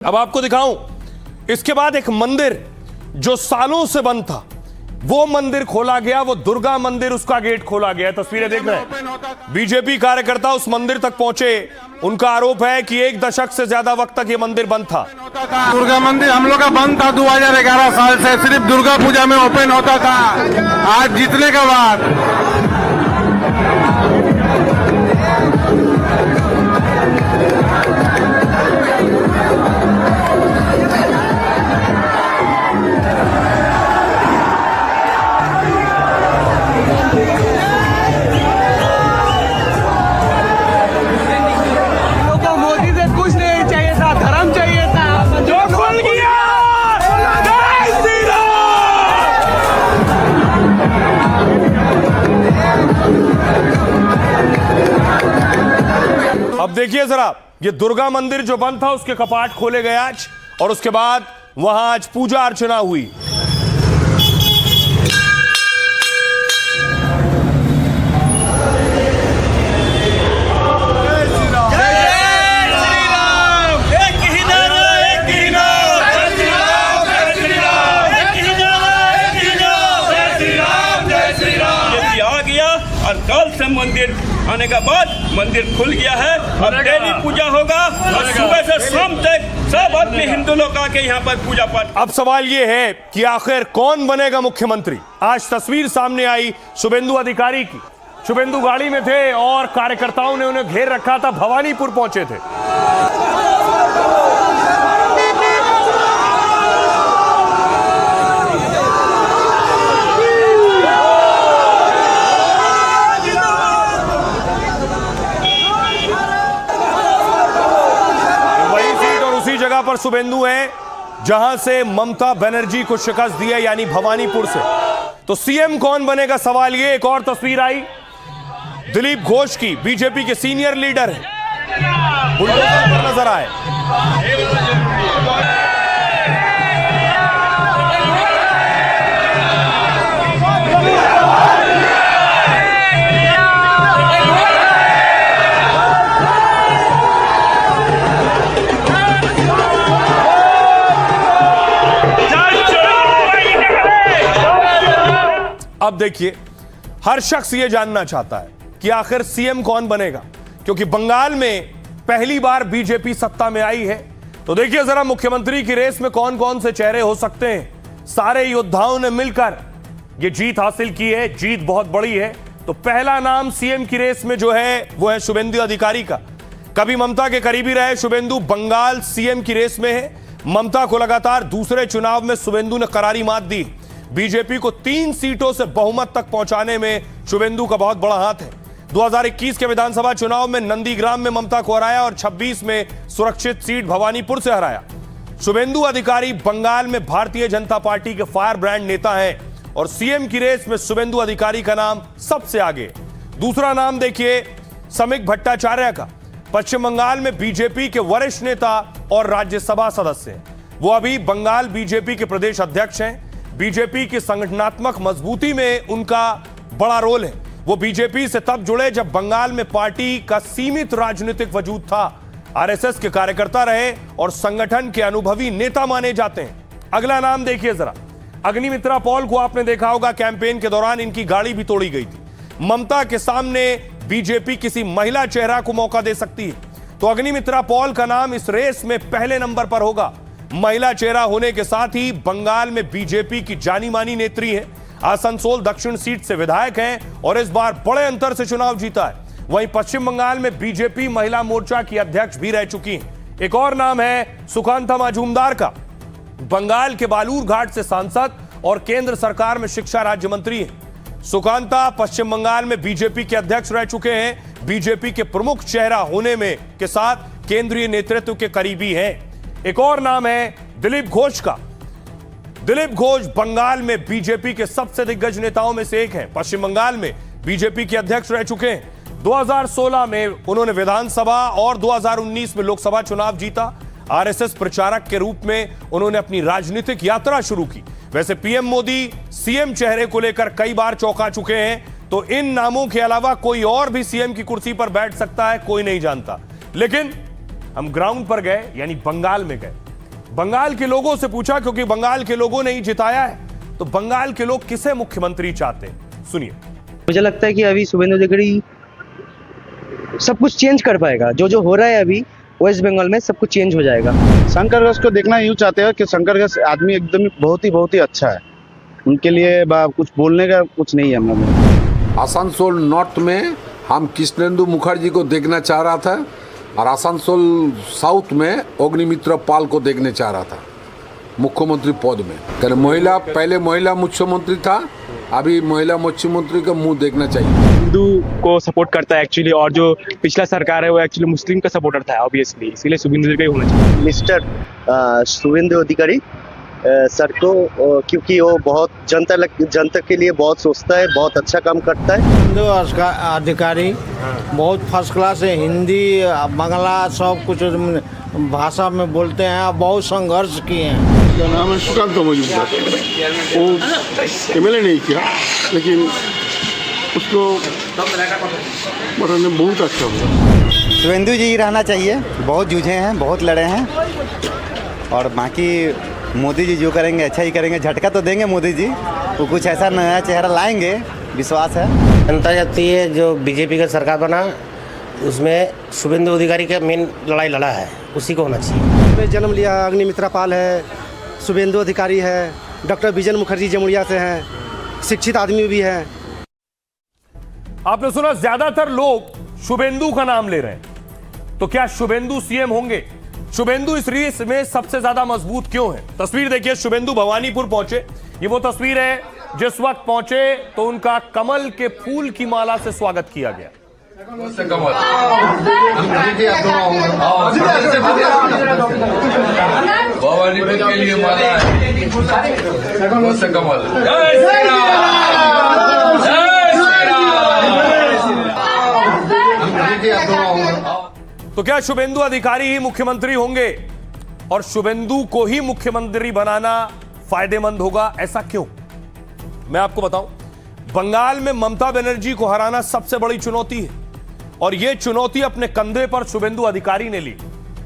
अब आपको दिखाऊं, इसके बाद एक मंदिर जो सालों से बंद था वो मंदिर खोला गया। वो दुर्गा मंदिर, उसका गेट खोला गया। तस्वीरें देख रहे हैं। बीजेपी कार्यकर्ता उस मंदिर तक पहुंचे। उनका आरोप है कि 1 दशक से ज्यादा वक्त तक ये मंदिर बंद था। दुर्गा मंदिर हम लोग का बंद था 2011 साल से। सिर्फ दुर्गा पूजा में ओपन होता था। आज जीतने के बाद अब देखिए जरा, ये दुर्गा मंदिर जो बंद था उसके कपाट खोले गए आज, और उसके बाद वहां आज पूजा अर्चना हुई। और कल से मंदिर आने के बाद मंदिर खुल गया है और डेली पूजा होगा और सुबह से शाम तक सब आदमी हिंदू लोग आके यहाँ पर पूजा पाठ। अब सवाल ये है कि आखिर कौन बनेगा मुख्यमंत्री। आज तस्वीर सामने आई शुभेंदु अधिकारी की। शुभेंदु गाड़ी में थे और कार्यकर्ताओं ने उन्हें घेर रखा था। भवानीपुर पहुंचे थे। जगह पर शुभेंदु है जहां से ममता बनर्जी को शिकस्त दी है, यानी भवानीपुर से। तो सीएम कौन बनेगा, सवाल ये। एक और तस्वीर आई दिलीप घोष की, बीजेपी के सीनियर लीडर है, बुलडोजर पर नजर आए। अब देखिए, हर शख्स यह जानना चाहता है कि आखिर सीएम कौन बनेगा, क्योंकि बंगाल में पहली बार बीजेपी सत्ता में आई है। तो देखिए जरा, मुख्यमंत्री की रेस में कौन कौन से चेहरे हो सकते हैं। सारे योद्धाओं ने मिलकर यह जीत हासिल की है। जीत बहुत बड़ी है। तो पहला नाम सीएम की रेस में जो है वो है शुभेंदु अधिकारी का। कभी ममता के करीबी रहे शुभेंदु, बंगाल सीएम की रेस में है। ममता को लगातार दूसरे चुनाव में शुभेंदु ने करारी मात दी। बीजेपी को 3 सीटों से बहुमत तक पहुंचाने में शुभेंदु का बहुत बड़ा हाथ है। 2021 के विधानसभा चुनाव में नंदीग्राम में ममता को हराया और 26 में सुरक्षित सीट भवानीपुर से हराया। शुभेंदु अधिकारी बंगाल में भारतीय जनता पार्टी के फायर ब्रांड नेता हैं और सीएम की रेस में शुभेंदु अधिकारी का नाम सबसे आगे। दूसरा नाम देखिए समीक भट्टाचार्य का। पश्चिम बंगाल में बीजेपी के वरिष्ठ नेता और राज्यसभा सदस्य हैं। वो अभी बंगाल बीजेपी के प्रदेश अध्यक्ष हैं। बीजेपी की संगठनात्मक मजबूती में उनका बड़ा रोल है। वो बीजेपी से तब जुड़े जब बंगाल में पार्टी का सीमित राजनीतिक वजूद था। आरएसएस के कार्यकर्ता रहे और संगठन के अनुभवी नेता माने जाते हैं। अगला नाम देखिए जरा, अग्निमित्रा पॉल को आपने देखा होगा, कैंपेन के दौरान इनकी गाड़ी भी तोड़ी गई थी। ममता के सामने बीजेपी किसी महिला चेहरा को मौका दे सकती है, तो अग्निमित्रा पॉल का नाम इस रेस में पहले नंबर पर होगा। महिला चेहरा होने के साथ ही बंगाल में बीजेपी की जानी मानी नेत्री है। आसनसोल दक्षिण सीट से विधायक हैं और इस बार बड़े अंतर से चुनाव जीता है। वहीं पश्चिम बंगाल में बीजेपी महिला मोर्चा की अध्यक्ष भी रह चुकी हैं। एक और नाम है सुकांता मजूमदार का। बंगाल के बालूर घाट से सांसद और केंद्र सरकार में शिक्षा राज्य मंत्री हैं। सुकांता पश्चिम बंगाल में बीजेपी के अध्यक्ष रह चुके हैं। बीजेपी के प्रमुख चेहरा होने में के साथ केंद्रीय नेतृत्व के करीबी हैं। एक और नाम है दिलीप घोष का। दिलीप घोष बंगाल में बीजेपी के सबसे दिग्गज नेताओं में से एक हैं। पश्चिम बंगाल में बीजेपी के अध्यक्ष रह चुके हैं। 2016 में उन्होंने विधानसभा और 2019 में लोकसभा चुनाव जीता। आरएसएस प्रचारक के रूप में उन्होंने अपनी राजनीतिक यात्रा शुरू की। वैसे पीएम मोदी सीएम चेहरे को लेकर कई बार चौंका चुके हैं, तो इन नामों के अलावा कोई और भी सीएम की कुर्सी पर बैठ सकता है, कोई नहीं जानता। लेकिन हम ग्राउंड पर गए, यानी बंगाल में गए। बंगाल के लोगों से पूछा, क्योंकि बंगाल के लोगों ने ही जिताया है, तो बंगाल के लोग किसे मुख्यमंत्री चाहते हैं, सुनिए। मुझे लगता है कि अभी शुभेंदु अधिकारी सब कुछ चेंज कर पाएगा। जो जो हो रहा है अभी वेस्ट बंगाल में सब कुछ चेंज हो जाएगा। शंकर गस को देखना यूँ चाहते हैं कि शंकर गस आदमी एकदम बहुत ही अच्छा है। उनके लिए कुछ बोलने का कुछ नहीं है हम लोग में। आसनसोल नॉर्थ में हम कृष्णेंदु मुखर्जी को देखना चाह रहा था और आसनसोल साउथ में अग्निमित्र पाल को देखने चाह रहा था मुख्यमंत्री पद में। कारण पहले महिला मुख्यमंत्री था, अभी महिला मुख्यमंत्री का मुंह देखना चाहिए। हिंदू को सपोर्ट करता है एक्चुअली, और जो पिछला सरकार है वो एक्चुअली मुस्लिम का सपोर्टर था ऑब्वियसली, इसीलिए शुभेंदु अधिकारी होना चाहिए। मिस्टर शुभेंदु अधिकारी सर को, क्योंकि वो बहुत जनता के लिए बहुत सोचता है, बहुत अच्छा काम करता है। शुभेंदु अधिकारी बहुत फर्स्ट क्लास है, हिंदी बांग्ला सब कुछ भाषा में बोलते हैं, बहुत संघर्ष किए हैं। क्या नाम है? सुकांत मजूमदार। वो एमएलए नहीं किया, लेकिन उसको मतलब बहुत अच्छा हुआ। शुभेंदु जी रहना चाहिए, बहुत जूझे हैं, बहुत लड़े हैं, और बाकी मोदी जी जो करेंगे अच्छा ही करेंगे। झटका तो देंगे मोदी जी, वो कुछ ऐसा नया चेहरा लाएंगे, विश्वास है। जनता चाहती है जो बीजेपी का सरकार बना उसमें शुभेंदु अधिकारी का मेन लड़ाई लड़ा है, उसी को होना चाहिए। जन्म लिया अग्निमित्रा पाल है, शुभेंदु अधिकारी है, डॉक्टर बिजन मुखर्जी जमुड़िया से हैं, शिक्षित आदमी भी है। आपने सुना, ज्यादातर लोग शुभेंदु का नाम ले रहे हैं। तो क्या शुभेंदु सीएम होंगे? शुभेंदु इस रेस में सबसे ज्यादा मजबूत क्यों है? तस्वीर देखिए, शुभेंदु भवानीपुर पहुंचे। ये वो तस्वीर है जिस वक्त पहुंचे तो उनका कमल के फूल की माला से स्वागत किया गया। भवानीपुर के लिए माला तो क्या शुभेंदु अधिकारी ही मुख्यमंत्री होंगे और शुभेंदु को ही मुख्यमंत्री बनाना फायदेमंद होगा? ऐसा क्यों? मैं आपको बताऊं, बंगाल में ममता बनर्जी को हराना सबसे बड़ी चुनौती है, और यह चुनौती अपने कंधे पर शुभेंदु अधिकारी ने ली।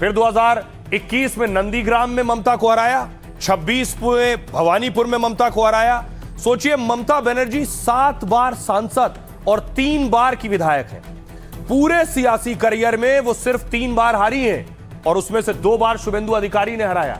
फिर 2021 में नंदीग्राम में ममता को हराया, 26 में भवानीपुर में ममता को हराया। सोचिए, ममता बनर्जी 7 बार सांसद और 3 बार की विधायक है। पूरे सियासी करियर में वो सिर्फ 3 बार हारी हैं, और उसमें से 2 बार शुभेंदु अधिकारी ने हराया।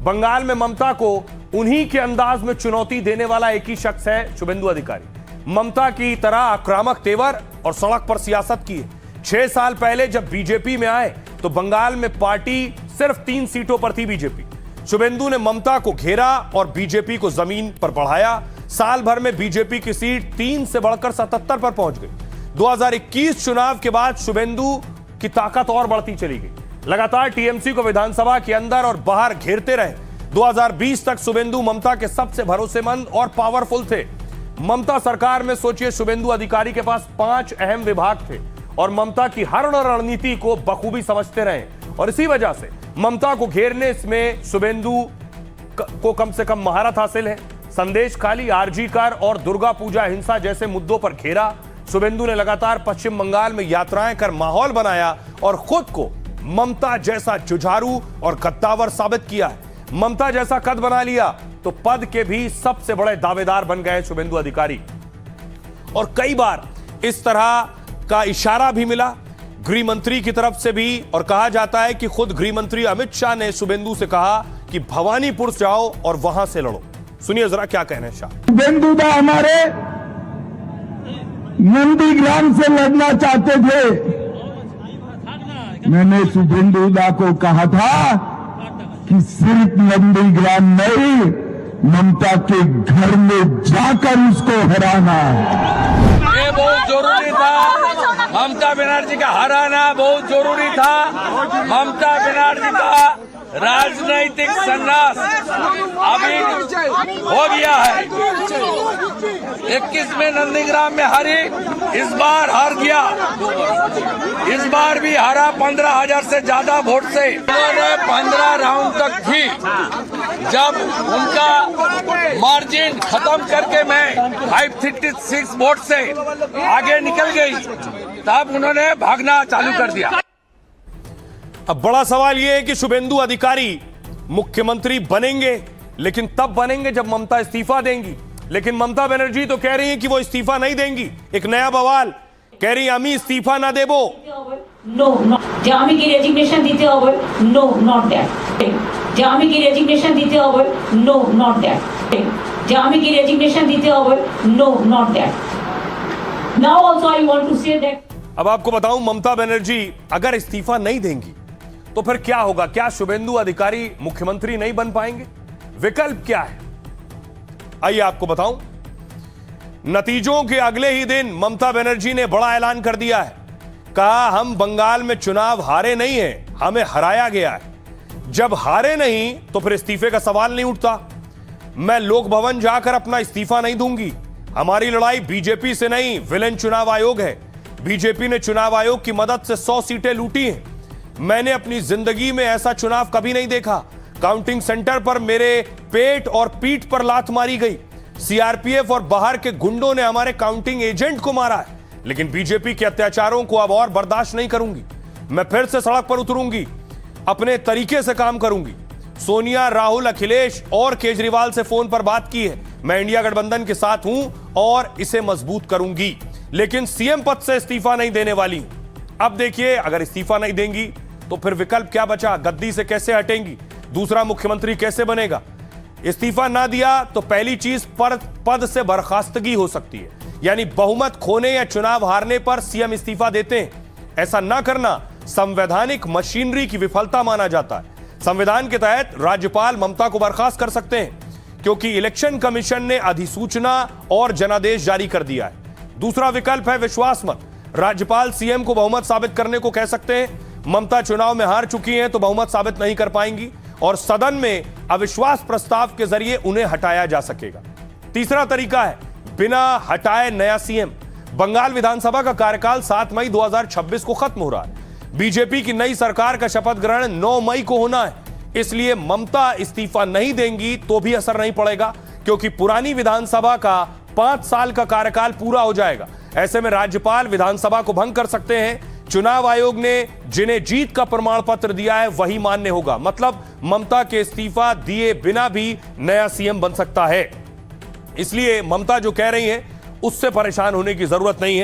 बंगाल में ममता को उन्हीं के अंदाज में चुनौती देने वाला एक ही शख्स है शुभेंदु अधिकारी। ममता की तरह आक्रामक तेवर और सड़क पर सियासत की है। 6 साल पहले जब बीजेपी में आए तो बंगाल में पार्टी सिर्फ 3 सीटों पर थी बीजेपी। शुभेंदु ने ममता को घेरा और बीजेपी को जमीन पर बढ़ाया। साल भर में बीजेपी की सीट 3 से बढ़कर 77 पर पहुंच गई। 2021 चुनाव के बाद शुभेंदु की ताकत और बढ़ती चली गई। लगातार टीएमसी को विधानसभा के अंदर और बाहर घेरते रहे। 2020 तक शुभेंदु ममता के सबसे भरोसेमंद और पावरफुल थे। ममता सरकार में सोचिए, शुभेंदु अधिकारी के पास 5 अहम विभाग थे और ममता की हर रणनीति को बखूबी समझते रहे, और इसी वजह से ममता को घेरने में शुभेंदु को कम से कम महारत हासिल है। संदेश खाली, आरजी कर और दुर्गा पूजा हिंसा जैसे मुद्दों पर घेरा। शुभेंदु ने लगातार पश्चिम बंगाल में यात्राएं कर माहौल बनाया और खुद को ममता जैसा जुझारू और कद्दावर साबित किया है। ममता जैसा कद बना लिया तो पद के भी सबसे बड़े दावेदार बन गए शुभेंदु अधिकारी। और कई बार इस तरह का इशारा भी मिला गृह मंत्री की तरफ से भी, और कहा जाता है कि खुद गृह मंत्री अमित शाह ने शुभेंदु से कहा कि भवानीपुर जाओ और वहां से लड़ो। सुनिए जरा क्या कहने शाह। शुभेंदु दा हमारे नंदीग्राम से लड़ना चाहते थे। मैंने शुभेंदु दा को कहा था कि सिर्फ नंदीग्राम नहीं, ममता के घर में जाकर उसको हराना। ये बहुत जरूरी था, ममता बनर्जी का हराना बहुत जरूरी था। ममता बनर्जी का राजनीतिक संन्यास अभी हो गया है। 21 में नंदीग्राम में हारी, इस बार हार गया। इस बार भी हारा 15,000 से ज्यादा वोट से। उन्होंने 15 राउंड तक थी, जब उनका मार्जिन खत्म करके मैं 536 वोट से आगे निकल गई, तब उन्होंने भागना चालू कर दिया। अब बड़ा सवाल यह है कि शुभेंदु अधिकारी मुख्यमंत्री बनेंगे, लेकिन तब बनेंगे जब ममता इस्तीफा देंगी। लेकिन ममता बनर्जी तो कह रही है कि वो इस्तीफा नहीं देंगी। एक नया बवाल, कह रही আমি इस्तीफा ना देबो। नो যে আমি কি রেজিগনেশন দিতে হবে, নো নট দ্যাট। যে আমি কি রেজিগনেশন দিতে হবে, নো নট দ্যাট। যে আমি কি রেজিগনেশন দিতে হবে, no not that. Now also I want to say that. अब आपको बताऊं, ममता बनर्जी अगर इस्तीफा नहीं देंगी तो फिर क्या होगा? क्या शुभेंदु अधिकारी मुख्यमंत्री नहीं बन पाएंगे? विकल्प क्या है, आइए आपको बताऊं। नतीजों के अगले ही दिन ममता बनर्जी ने बड़ा ऐलान कर दिया है। कहा हम बंगाल में चुनाव हारे नहीं हैं, हमें हराया गया है। जब हारे नहीं तो फिर इस्तीफे का सवाल नहीं उठता। मैं लोक भवन जाकर अपना इस्तीफा नहीं दूंगी। हमारी लड़ाई बीजेपी से नहीं, विलेन चुनाव आयोग है। बीजेपी ने चुनाव आयोग की मदद से 100 सीटें लूटी हैं। मैंने अपनी जिंदगी में ऐसा चुनाव कभी नहीं देखा। काउंटिंग सेंटर पर मेरे पेट और पीठ पर लात मारी गई। सीआरपीएफ और बाहर के गुंडों ने हमारे काउंटिंग एजेंट को मारा है। लेकिन बीजेपी के अत्याचारों को अब और बर्दाश्त नहीं करूंगी। मैं फिर से सड़क पर उतरूंगी, अपने तरीके से काम करूंगी। सोनिया, राहुल, अखिलेश और केजरीवाल से फोन पर बात की है। मैं इंडिया गठबंधन के साथ हूं और इसे मजबूत करूंगी, लेकिन सीएम पद से इस्तीफा नहीं देने वाली हूं। अब देखिए, अगर इस्तीफा नहीं देंगी तो फिर विकल्प क्या बचा? गद्दी से कैसे हटेंगी? दूसरा मुख्यमंत्री कैसे बनेगा? इस्तीफा ना दिया तो पहली चीज पद से बर्खास्तगी हो सकती है, यानी बहुमत खोने या चुनाव हारने पर सीएम इस्तीफा देते हैं। ऐसा ना करना संवैधानिक मशीनरी की विफलता माना जाता है। संविधान के तहत राज्यपाल ममता को बर्खास्त कर सकते हैं, क्योंकि इलेक्शन कमीशन ने अधिसूचना और जनादेश जारी कर दिया है। दूसरा विकल्प है विश्वास मत। राज्यपाल सीएम को बहुमत साबित करने को कह सकते हैं। ममता चुनाव में हार चुकी हैं तो बहुमत साबित नहीं कर पाएंगी और सदन में अविश्वास प्रस्ताव के जरिए उन्हें हटाया जा सकेगा। तीसरा तरीका है बिना हटाए नया सीएम। बंगाल विधानसभा का कार्यकाल 7 मई 2026 को खत्म हो रहा है। बीजेपी की नई सरकार का शपथ ग्रहण 9 मई को होना है। इसलिए ममता इस्तीफा नहीं देंगी तो भी असर नहीं पड़ेगा, क्योंकि पुरानी विधानसभा का 5 साल का कार्यकाल पूरा हो जाएगा। ऐसे में राज्यपाल विधानसभा को भंग कर सकते हैं। चुनाव आयोग ने जिन्हें जीत का प्रमाण पत्र दिया है वही मान्य होगा। मतलब ममता के इस्तीफा दिए बिना भी नया सीएम बन सकता है। इसलिए ममता जो कह रही है उससे परेशान होने की जरूरत नहीं है।